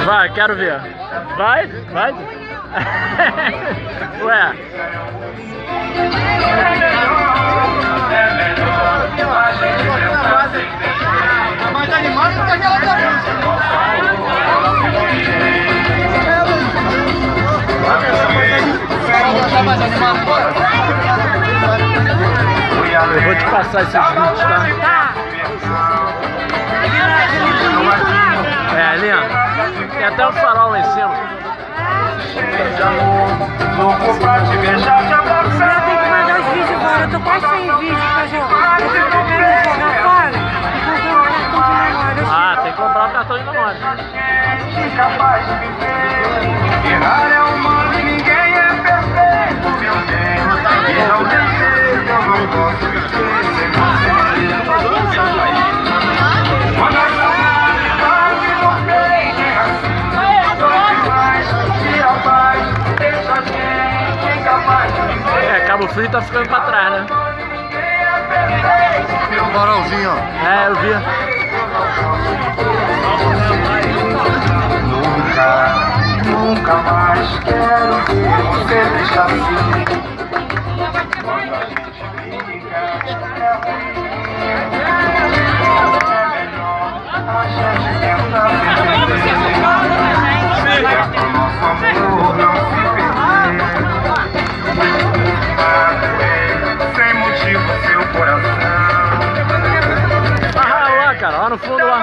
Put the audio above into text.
Vai, quero ver. Vai, vai. Ué. Tá mais animado do que aquela da tá mais animado agora? Eu vou te passar esses vídeos, tá? É, ali, ó. Tem até um farol lá em cima. Eu tenho que mandar os vídeos embora, eu tô quase sem vídeo pra jogar. Eu tenho que jogar fora e comprar um cartão de memória. Ah, tem que comprar um cartão de memória. Incapaz de viver. Errar é humano e ninguém é perfeito. Meu Deus, e não desejo, eu não posso viver sem você. Quando a saudade bate no peito, é assim. Dói mais, tira a paz, deixa quem incapaz de viver. É, Cabo Frio tá ficando pra trás, né? Tem um varãozinho, ó. É, eu vi. Nunca mais quero ver você deixar assim. Quando a gente briga, é ruim. É melhor a gente tentar viver. Pro nosso amor não se perder. Sem motivo seu coração. Ah, lá, cara, lá no fundo lá.